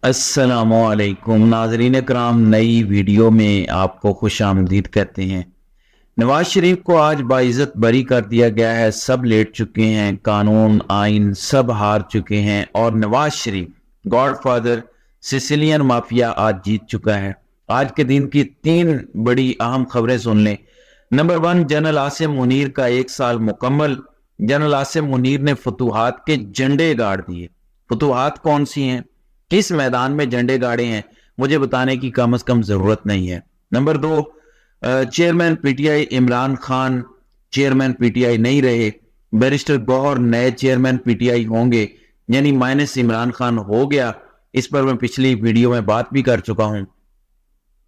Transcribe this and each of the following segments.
السلام علیکم ناظرین کرام، نئی ویڈیو میں آپ کو خوش آمدید کہتے ہیں۔ نواز شریف کو آج باعزت بری کر دیا گیا ہے۔ سب لیٹ چکے ہیں، قانون آئین سب ہار چکے ہیں، اور Nawaz Sharif God father سیسیلین mafia آج جیت چکا ہے۔ آج کے دن کی 3 بڑی اہم خبریں سن لیں۔ نمبر 1، جنرل عاصم منیر کا 1 سال مکمل۔ جنرل عاصم منیر نے فتوحات کے جھنڈے گاڑ دیے۔ فتوحات کون سی ہیں، کس میدان میں جھنڈے گاڑے ہیں، مجھے بتانے کی کم از کم ضرورت نہیں ہے۔ Number 2، chairman P T I Imran Khan chairman P T I نہیں رہے، بیرسٹر گوہر نئے چیئرمین پی ٹی آئی ہوں گے، یعنی مائنس عمران خان ہو گیا۔ اس پر میں پچھلی ویڈیو میں بات بھی کر چکا ہوں۔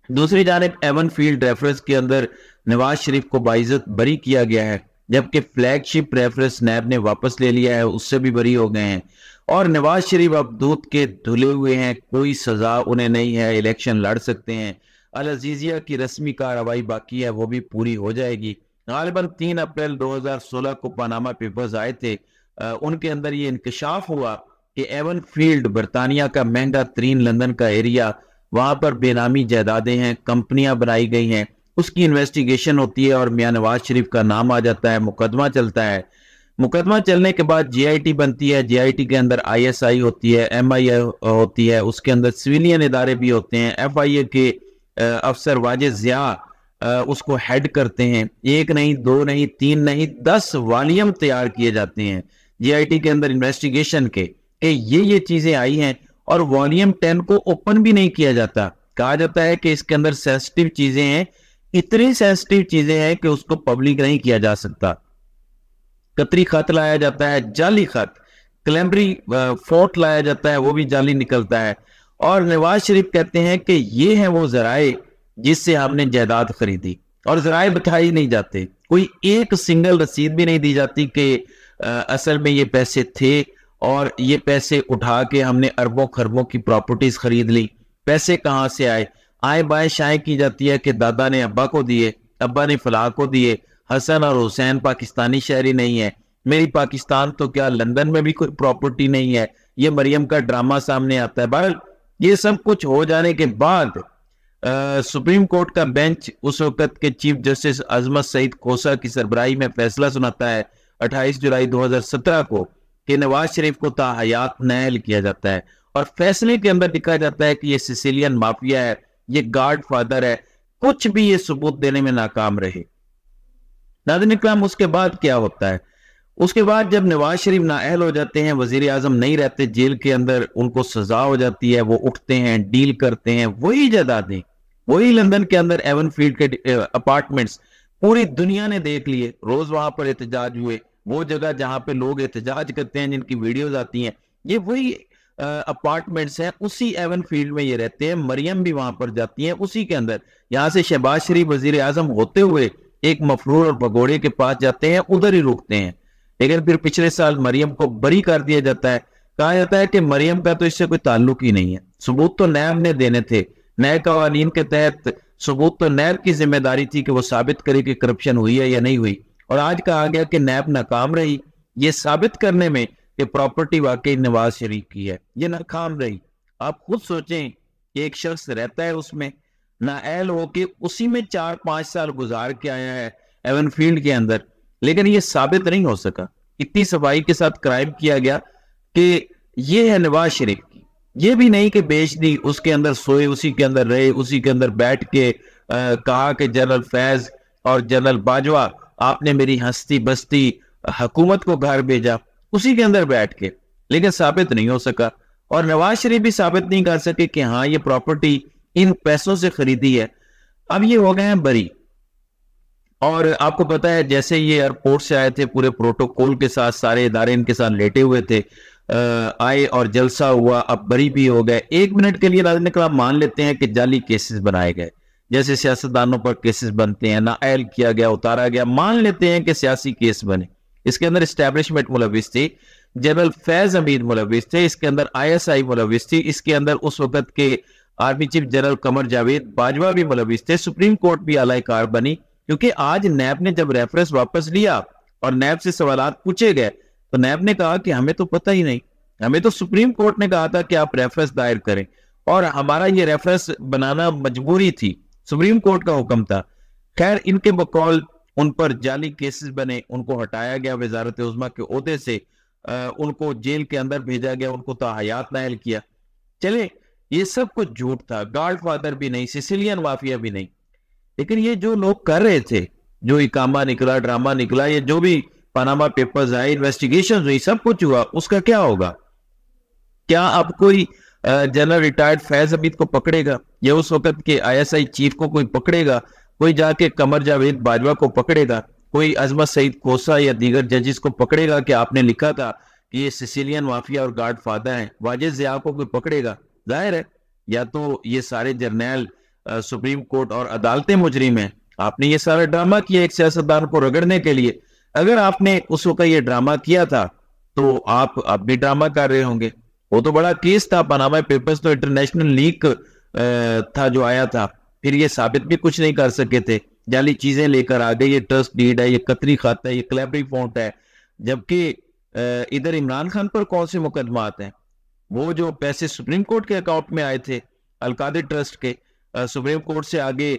دوسری جانب ایون فیلڈ ریفرنس کے اندر نواز شریف کو باعزت بری کیا گیا ہے، جبکہ فلیگ شپ ریفرنس نیب نے واپس لے لیا ہے، اس سے بھی بری ہو گئے ہیں۔ اور نواز شریف اب دودھ کے دھلے ہوئے ہیں، کوئی سزا انہیں نہیں ہے، الیکشن لڑ سکتے ہیں۔ العزیزیہ کی رسمی کارروائی باقی ہے، وہ بھی پوری ہو جائے گی۔ غالباً 3 اپریل 2016 کو پاناما پیپرز آئے تھے، ان کے اندر یہ انکشاف ہوا کہ ایون فیلڈ برطانیہ کا مہنگا ترین لندن کا ایریا، وہاں پر بے نامی جائیدادیں ہیں، کمپنیاں بنائی گئی ہیں، اس کی انویسٹیگیشن ہوتی ہے اور میاں نواز شریف کا نام آ جاتا ہے، مقدمہ چلتا ہے۔ مقدمہ چلنے کے بعد جی آئی ٹی بنتی ہے، جی آئی ٹی کے اندر آئی ایس آئی ہوتی ہے، ایم آئی اے ہوتی ہے، اس کے اندر سویلین ادارے بھی ہوتے ہیں۔ ایف آئی اے کے افسر واجد ضیاء اس کو ہیڈ کرتے ہیں۔ 1 نہیں 2 نہیں 3 نہیں 10 والیوم تیار کیے جاتے ہیں جی آئی ٹی کے اندر انویسٹیگیشن کے، کہ یہ چیزیں آئی ہیں، اور والیوم 10 کو اوپن بھی نہیں کیا جاتا۔ کہا جاتا ہے کہ اس کے اندر سینسٹیو چیزیں ہیں، اتنی سینسٹیو چیزیں ہیں کہ اس کو پبلک نہیں کیا جا سکتا۔ قطری خط لایا جاتا ہے، جعلی خط، کلیمبری فورٹ لایا جاتا ہے، وہ بھی جعلی نکلتا ہے۔ اور نواز شریف کہتے ہیں کہ یہ ہیں وہ ذرائع جس سے ہم نے جائیداد خریدی، اور ذرائع بتائی نہیں جاتے، کوئی ایک سنگل رسید بھی نہیں دی جاتی کہ اصل میں یہ پیسے تھے اور یہ پیسے اٹھا کے ہم نے اربوں خربوں کی پراپرٹیز خرید لی۔ پیسے کہاں سے آئے، آئے بائیں شائع کی جاتی ہے کہ دادا نے ابا کو دیے، ابا نے فلاں کو دیے۔ حسن اور حسین پاکستانی شہری نہیں ہے، میری پاکستان تو کیا لندن میں بھی کوئی پراپرٹی نہیں ہے، یہ مریم کا ڈرامہ سامنے آتا ہے۔ بہرحال یہ سب کچھ ہو جانے کے بعد سپریم کورٹ کا بینچ اس وقت کے چیف جسٹس عظمت سعید کوسہ کی سربراہی میں فیصلہ سناتا ہے 28 جولائی 2017 کو، کہ نواز شریف کو تاحیات نااہل کیا جاتا ہے، اور فیصلے کے اندر لکھا جاتا ہے کہ یہ سیسیلین مافیا ہے، یہ گاڈ فادر ہے، کچھ بھی یہ ثبوت دینے میں ناکام رہے۔ ناظرین اکرام، اس کے بعد کیا ہوتا ہے؟ اس کے بعد جب نواز شریف نااہل ہو جاتے ہیں، وزیر اعظم نہیں رہتے جیل کے اندر، ان کو سزا ہو جاتی ہے، وہ اٹھتے ہیں، ڈیل کرتے ہیں، وہی جائیدادیں، وہی لندن کے اندر ایون فیلڈ کے اپارٹمنٹس پوری دنیا نے دیکھ لیے، روز وہاں پر احتجاج ہوئے، وہ جگہ جہاں پہ لوگ احتجاج کرتے ہیں، جن کی ویڈیوز آتی ہیں، یہ وہی اپارٹمنٹس ہیں، اسی ایون فیلڈ میں یہ رہتے ہیں۔ مریم بھی وہاں پر جاتی ہیں اسی کے اندر۔ یہاں سے شہباز شریف وزیر اعظم ہوتے ہوئے ایک مفرور اور بگوڑے کے پاس جاتے ہیں، ادھر ہی رکتے ہیں، لیکن پھر پچھلے سال مریم کو بری کر دیا جاتا ہے۔ کہا جاتا ہے کہ مریم کا تو اس سے کوئی تعلق ہی نہیں ہے، ثبوت تو نیب نے دینے تھے، نئے قوانین کے تحت ثبوت تو نیب کی ذمہ داری تھی کہ وہ ثابت کرے کہ کرپشن ہوئی ہے یا نہیں ہوئی، اور آج کہا گیا کہ نیب ناکام رہی یہ ثابت کرنے میں کہ پراپرٹی واقعی نواز شریف کی ہے، یہ ناکام رہی۔ آپ خود سوچیں کہ ایک شخص رہتا ہے اس میں، نااہل ہو کے اسی میں 4-5 سال گزار کے آیا ہے ایون فیلڈ کے اندر، لیکن یہ ثابت نہیں ہو سکا۔ اتنی صفائی کے ساتھ کرائم کیا گیا کہ یہ ہے نواز شریف کی، یہ بھی نہیں کہ بیچ دی، اس کے اندر سوئے، اسی کے اندر رہے، اسی کے اندر بیٹھ کے کہا کہ جنرل فیض اور جنرل باجوہ آپ نے میری ہستی بستی حکومت کو گھر بھیجا، اسی کے اندر بیٹھ کے، لیکن ثابت نہیں ہو سکا۔ اور نواز شریف بھی ثابت نہیں کر سکے کہ ہاں یہ پراپرٹی ان پیسوں سے خریدی ہے۔ اب یہ ہو گئے ہیں بری، اور آپ کو پتا ہے جیسے یہ ایئرپورٹ سے آئے تھے پورے پروٹوکول کے ساتھ، سارے ادارے ان کے ساتھ لیٹے ہوئے تھے، آئے اور جلسہ ہوا، اب بری بھی ہو گئے۔ 1 منٹ کے لیے ناظرین اکرام مان لیتے ہیں کہ جعلی کیسز بنائے گئے، جیسے سیاستدانوں پر کیسز بنتے ہیں، نااہل کیا گیا، اتارا گیا، مان لیتے ہیں کہ سیاسی کیس بنے۔ اس کے اندر اسٹیبلشمنٹ ملوث تھی، جنرل فیض حمید ملوث تھے، اس کے اندر آئی ایس آئی ملوث تھی، اس کے اندر اس وقت کے army chief general Qamar Javed Bajwa بھی ملوث تھے، سپریم کورٹ بھی اعلی کار بنی، کیونکہ آج نیب نے جب ریفرنس واپس لیا اور نیب سے سوالات پوچھے گئے تو نیب نے کہا کہ ہمیں تو پتہ ہی نہیں، ہمیں تو سپریم کورٹ نے کہا تھا کہ آپ ریفرنس دائر کریں، اور ہمارا یہ ریفرنس بنانا مجبوری تھی، سپریم کورٹ کا حکم تھا۔ خیر ان کے بقول ان پر جعلی کیسز بنے، ان کو ہٹایا گیا وزارت عظمیٰ کے عہدے سے، ان کو جیل کے اندر بھیجا گیا، ان کو تاحیات نائل کیا۔ چلے یہ سب کچھ جھوٹ تھا، گاڈ فادر بھی نہیں، سیسیلین مافیا بھی نہیں، لیکن یہ جو لوگ کر رہے تھے، جو اقامہ نکلا، ڈرامہ نکلا، یہ جو بھی پاناما پیپرز آئے، انویسٹیگیشنز ہوئی، سب کچھ ہوا، اس کا کیا ہوگا؟ کیا اب کوئی جنرل ریٹائرڈ فیض حمید کو پکڑے گا، یا اس وقت کے ISI چیف کو کوئی پکڑے گا؟ کوئی جا کے قمر جاوید باجوہ کو پکڑے گا؟ کوئی عظمت سعید کوسا یا دیگر ججز کو پکڑے گا کہ آپ نے لکھا تھا کہ یہ سیسیلین مافیا اور گاڈ فادر ہیں؟ واجد ضیاء کو کوئی پکڑے گا؟ ظاہر ہے یا تو یہ سارے جرنیل سپریم کورٹ اور عدالتیں مجرم ہیں۔ آپ نے یہ سارا ڈرامہ کیا ایک سیاستدان کو رگڑنے کے لیے۔ اگر آپ نے اس وقت یہ ڈرامہ کیا تھا تو آپ اب بھی ڈرامہ کر رہے ہوں گے۔ وہ تو بڑا کیس تھا، پاناما پیپرز تو انٹرنیشنل لیگ تھا جو آیا تھا، پھر یہ ثابت بھی کچھ نہیں کر سکے تھے، جعلی چیزیں لے کر آ گئے، یہ ٹرسٹ ڈیڈ ہے، یہ قطری خط ہے، یہ کلیبری فونٹ ہے، جبکہ ادھر عمران خان پر کون سے مقدمات ہیں؟ وہ جو پیسے سپریم کورٹ کے اکاؤنٹ میں آئے تھے القادر ٹرسٹ کے، سپریم کورٹ سے آگے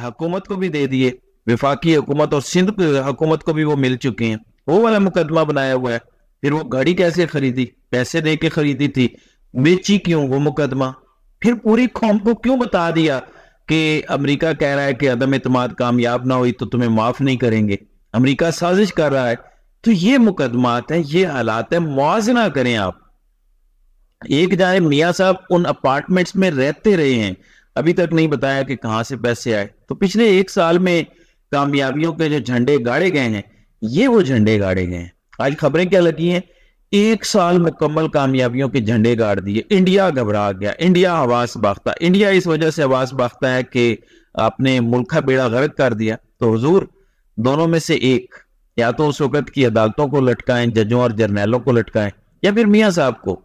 حکومت کو بھی دے دیے، وفاقی حکومت اور سندھ حکومت کو بھی وہ مل چکے ہیں، وہ والا مقدمہ بنایا ہوا ہے۔ پھر وہ گاڑی کیسے خریدی؟ پیسے دے کے خریدی تھی، بیچی کیوں وہ مقدمہ؟ پھر پوری قوم کو کیوں بتا دیا کہ امریکہ کہہ رہا ہے کہ عدم اعتماد کامیاب نہ ہوئی تو تمہیں معاف نہیں کریں گے، امریکہ سازش کر رہا ہے؟ تو یہ مقدمات ہیں، یہ حالات ہیں، موازنہ کریں آپ۔ ایک جانب میاں صاحب ان اپارٹمنٹس میں رہتے رہے ہیں، ابھی تک نہیں بتایا کہ کہاں سے پیسے آئے، تو پچھلے ایک سال میں کامیابیوں کے جو جھنڈے گاڑے گئے ہیں، یہ وہ جھنڈے گاڑے گئے ہیں۔ آج خبریں کیا لگی ہیں؟ ایک سال مکمل کامیابیوں کے جھنڈے گاڑ دیے، انڈیا گھبرا گیا، انڈیا حواس باختہ، انڈیا اس وجہ سے حواس باختہ ہے کہ آپ نے ملک کا بیڑا غرق کر دیا۔ تو حضور دونوں میں سے ایک، یا تو اس وقت کی عدالتوں کو لٹکائیں، ججوں اور جرنیلوں کو لٹکائیں، یا پھر میاں صاحب کو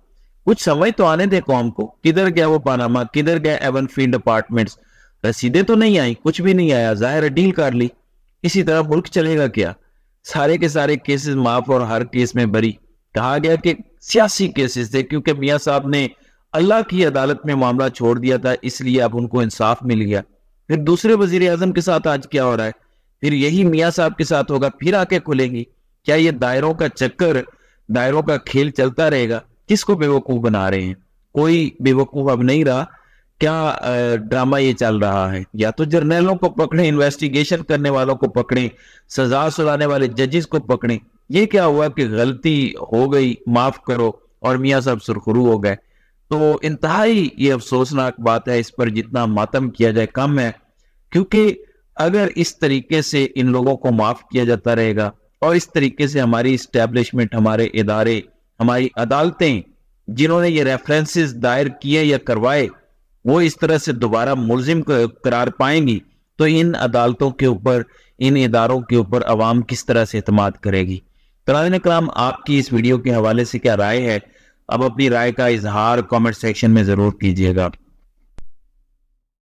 کچھ سمجھ تو آنے دے قوم کو۔ کدھر گیا وہ پاناما، کدھر گیا ایون فیلڈ اپارٹمنٹس؟ رسیدیں تو نہیں آئیں، کچھ بھی نہیں آیا، ظاہر ڈیل کر لی۔ اسی طرح ملک چلے گا کیا؟ سارے کے سارے کیسز معاف اور ہر کیس میں بری۔ کہا گیا کہ سیاسی کیسز تھے، کیونکہ میاں صاحب نے اللہ کی عدالت میں معاملہ چھوڑ دیا تھا، اس لیے اب ان کو انصاف مل گیا۔ پھر دوسرے وزیر اعظم کے ساتھ آج کیا ہو رہا ہے؟ پھر یہی میاں صاحب کے ساتھ ہوگا، پھر آ کے کھلیں گی۔ کیا یہ دائروں کا چکر، دائروں کا کھیل چلتا رہے گا؟ کس کو بے وقوف بنا رہے ہیں؟ کوئی بے وقوف اب نہیں رہا۔ کیا ڈرامہ یہ چل رہا ہے؟ یا تو جرنیلوں کو پکڑیں، انویسٹیگیشن کرنے والوں کو پکڑیں، سزا سنانے والے ججز کو پکڑیں۔ یہ کیا ہوا کہ غلطی ہو گئی، معاف کرو، اور میاں صاحب سرخرو ہو گئے؟ تو انتہائی یہ افسوسناک بات ہے، اس پر جتنا ماتم کیا جائے کم ہے، کیونکہ اگر اس طریقے سے ان لوگوں کو معاف کیا جاتا رہے گا، اور اس طریقے سے ہماری اسٹیبلشمنٹ، ہمارے ادارے، ہماری عدالتیں جنہوں نے یہ ریفرنسز دائر کیے یا کروائے، وہ اس طرح سے دوبارہ ملزم قرار پائیں گی، تو ان عدالتوں کے اوپر، ان اداروں کے اوپر عوام کس طرح سے اعتماد کرے گی؟ ناظرین کرام، آپ کی اس ویڈیو کے حوالے سے کیا رائے ہے؟ اب اپنی رائے کا اظہار کامنٹ سیکشن میں ضرور کیجیے گا۔